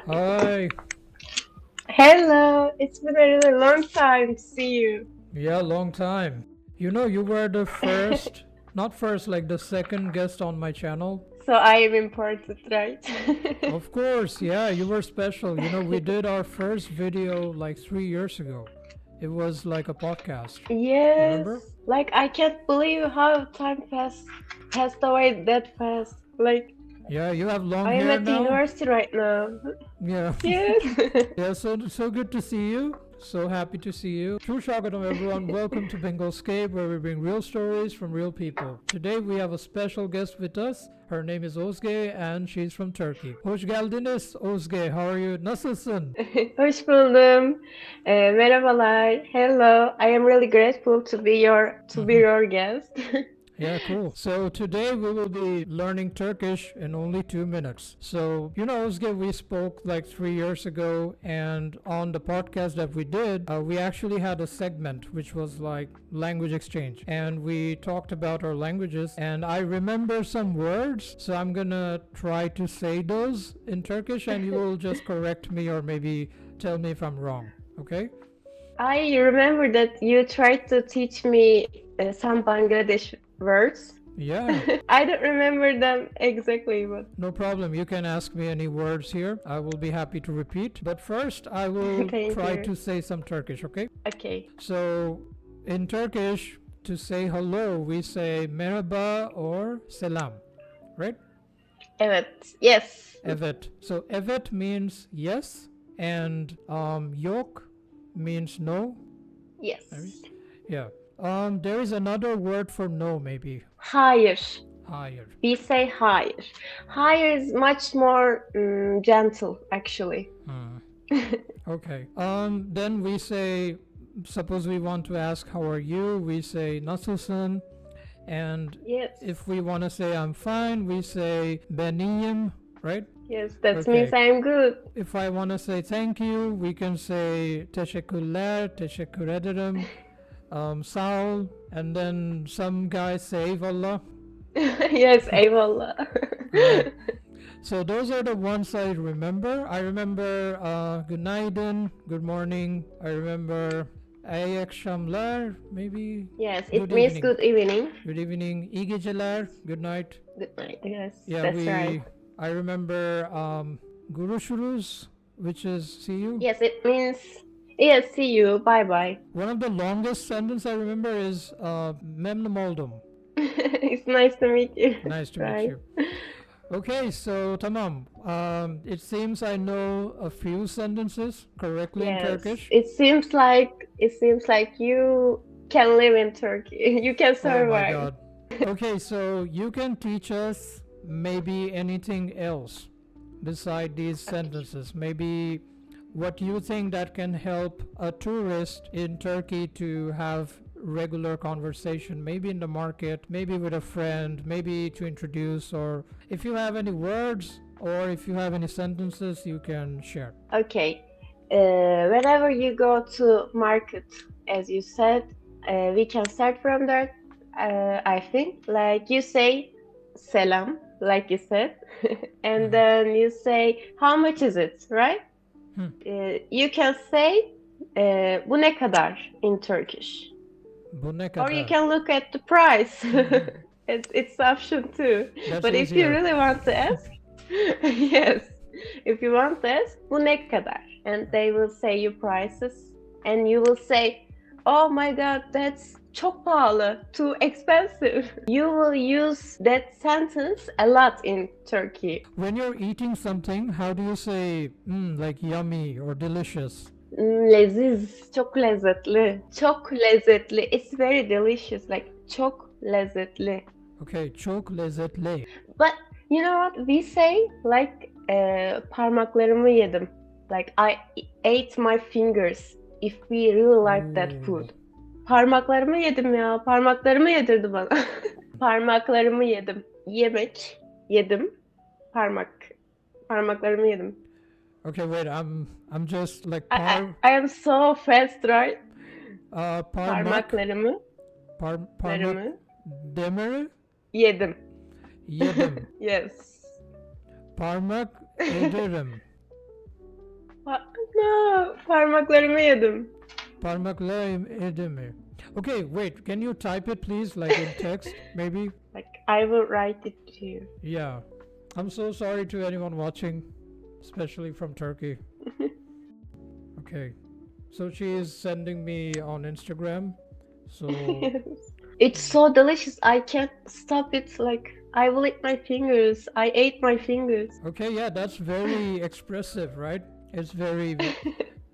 Hi. Hello, it's been a really long time to see you. Yeah, long time. You were the first, not first, like the second guest on my channel. So I am important, right? Of course, yeah, you were special. We did our first video like 3 years ago. It was like a podcast. Yes, Remember? like I can't believe how time passed away that fast. Like Yeah, you have long I am hair at the now. university right now. Yeah. Yes. Yeah, so good to see you. So happy to see you. True Shagatam everyone, welcome to Bengals where we bring real stories from real people. Today we have a special guest with us. Her name is Ozge and she's from Turkey. Hoş geldiniz Ozge. How are you? Nasılsın? Hoş buldum. Merhabalar. Hello. I am really grateful to be your guest. Yeah, cool. So today we will be learning Turkish in only 2 minutes. So, Ozge, we spoke like 3 years ago, and on the podcast that we did, we actually had a segment which was like language exchange. And we talked about our languages, and I remember some words. So I'm gonna try to say those in Turkish, and you will just correct me or maybe tell me if I'm wrong. Okay? I remember that you tried to teach me some Bangladesh words. Yeah. I don't remember them exactly, but No problem. You can ask me any words here. I will be happy to repeat. But first, I will thank try you. to say some Turkish, okay? Okay. So, in Turkish, to say hello, we say merhaba or selam, right? Evet. Yes. Evet. So, evet means yes, and yok means no. Maybe? Yes. Yeah. There is another word for no, maybe. Hayır. Higher. We say hayır. Hayır is much more gentle, actually. Hmm. Okay. Then we say, suppose we want to ask how are you, we say nasılsın, and Yes. if we want to say I'm fine, we say ben iyiyim, right? Yes, that means Okay. I'm good. If I want to say thank you, we can say teşekkürler, teşekkür ederim, sağ ol, and then some guys say eyvallah. Yes, eyvallah. Right. So those are the ones I remember. I remember günaydın, good morning. I remember iyi akşamlar, maybe Yes, good it means evening. good evening. Good evening, iyi geceler, good night. Good night. Yes, Yeah, that's right. I remember görüşürüz, which is see you. Yes, it means yes, see you. Bye bye. One of the longest sentence I remember is memnun oldum. It's nice to meet you. Nice to meet Right. you. Okay, so tamam. It seems I know a few sentences correctly in Yes, Turkish. it seems like you can live in Turkey. You can Oh my survive. god. Okay, so you can teach us maybe anything else beside these sentences. Maybe what you think that can help a tourist in Turkey to have regular conversation, maybe in the market, maybe with a friend, maybe to introduce, or if you have any words or if you have any sentences you can share. Okay. Whenever you go to market, as you said, we can start from that. I think, like you say, selam, like you said, and then you say, how much is it, right? You can say, bu ne kadar in Turkish, Bu ne or you kadar? can look at the price. It's option too. That's But if you easier. really want to ask, yes, if you want to ask, bu ne kadar? And they will say you prices, and you will say, oh my god, that's çok pahalı, too expensive. You will use that sentence a lot in Turkey. When you're eating something, how do you say like yummy or delicious? Leziz, çok lezzetli, çok lezzetli. It's very delicious, like çok lezzetli. Okay, çok lezzetli. But you know what we say? Like parmaklarımı yedim. Like I ate my fingers if we really like that food. Parmaklarımı yedim ya. Parmaklarımı yedirdi bana. Parmaklarımı yedim. Yemek yedim. Parmaklarımı yedim. Okay, wait. I'm just like I am so fast, right? parmak Parmaklarımı parmak demiri yedim. yedim. Yes. Parmak ederim. No, parmaklarımı yedim. Parmaklarım edemi. Okay, wait. Can you type it, please, like in text, maybe? Like I will write it to you. Yeah. I'm so sorry to anyone watching, especially from Turkey. Okay. So she is sending me on Instagram. So, It's so delicious. I can't stop it. Like I will eat my fingers. I ate my fingers. okay, yeah, that's very expressive, right? It's very,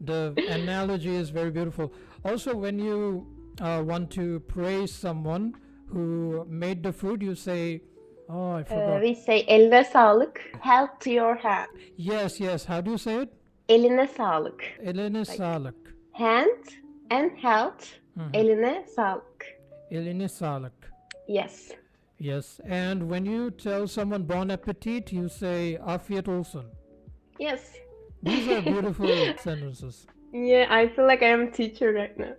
the analogy is very beautiful. Also, when you want to praise someone who made the food, you say, oh, I forgot. We say eline sağlık. Health to your hand. Yes, yes. How do you say it? Eline sağlık. Eline Like sağlık. hand and health. Mhm. Eline sağlık. Eline sağlık. Yes. Yes. And when you tell someone bon appetit, you say afiyet olsun. Yes. These are beautiful sentences. Yeah, I feel like I am a teacher right now.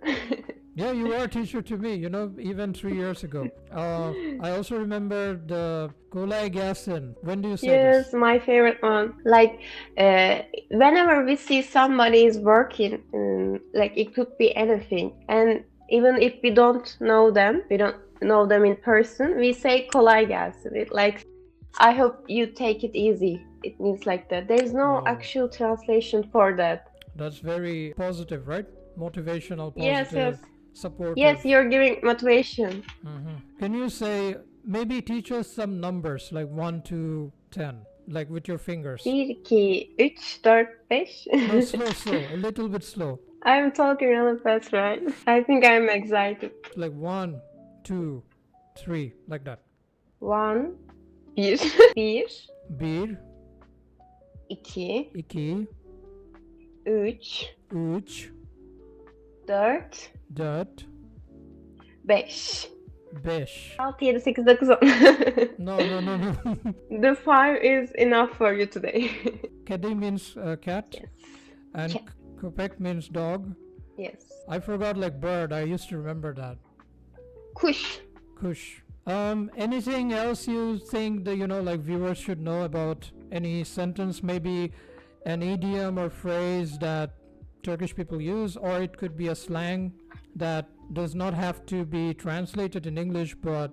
Yeah, you were a teacher to me, even 3 years ago. I also remember the kolay gelsin. When do you say Yes, this? my favorite one. Like, whenever we see somebody is working, like it could be anything, and even if we don't know them, we don't know them in person, we say kolay gelsin. It like, I hope you take it easy. It means like that. There is no Oh, actual translation for that. that's very positive, right? Motivational, Yes, yes. positive, supportive. Yes, you're giving motivation. Can you say, maybe teach us some numbers like 1 to 10, like with your fingers? 1, 2, 3, 4, 5. No, slow, a little bit slow. I'm talking really fast, right? I think I'm excited. Like 1, 2, 3, like that. 1, 1, 1, Bir, 2, 2, 3, 3, 4, 4, 5. 5. 6, 7, 8, 9, 10. No, no, no, no. The 5 is enough for you today. Kedi means cat, Yes. and Cat. köpek means dog. Yes. I forgot like bird. I used to remember that. Kuş. Kush. Anything else you think that like viewers should know about any sentence? Maybe an idiom or phrase that Turkish people use, or it could be a slang that does not have to be translated in English, but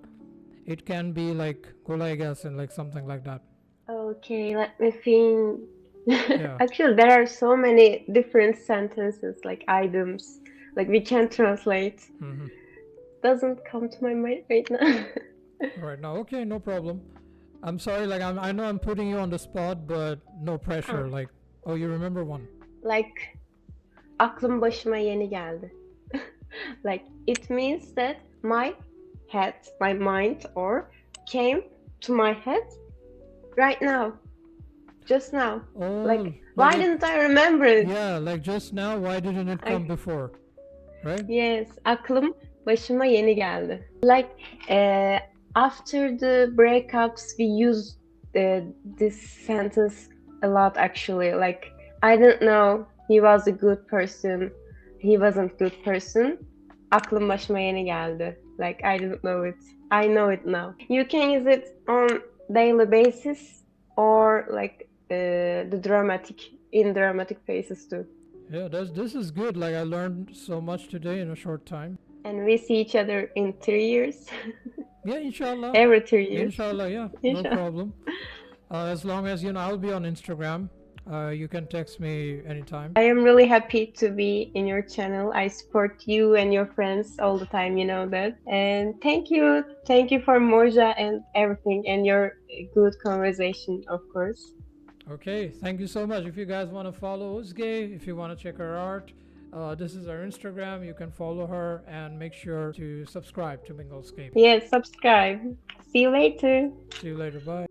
it can be like kolay gelsin, like something like that. Okay, let me think. Yeah. Actually, there are so many different sentences, like items, like we can translate. Mm-hmm. Doesn't come to my mind right now. Right now, okay, no problem. I'm sorry, like I know I'm putting you on the spot, but no pressure. Like, oh, you remember one? Like, aklım başıma yeni geldi. Like, it means that my head, my mind, or came to my head right now, just now. Oh, Like, why it- didn't I remember it? Yeah, like just now. Why didn't it come before? Right? Yes, aklım başıma yeni geldi. Like, after the breakups, we use this sentence a lot actually. Like, I didn't know he was a good person, he wasn't good person. Aklım başıma yeni geldi. Like, I didn't know it. I know it now. You can use it on daily basis or like the dramatic phases too. Yeah, this is good. Like I learned so much today in a short time. And we see each other in 3 years. Yeah, inshallah. Every 3 years. Inshallah, yeah, Inshallah. no problem. As long as I'll be on Instagram. You can text me anytime. I am really happy to be in your channel. I support you and your friends all the time, you know that. And thank you for Moja and everything and your good conversation, of course. Okay, thank you so much. If you guys want to follow Uzge, if you want to check her art, this is our Instagram. You can follow her and make sure to subscribe to Mingle'scape. Yes, subscribe. See you later. See you later. Bye.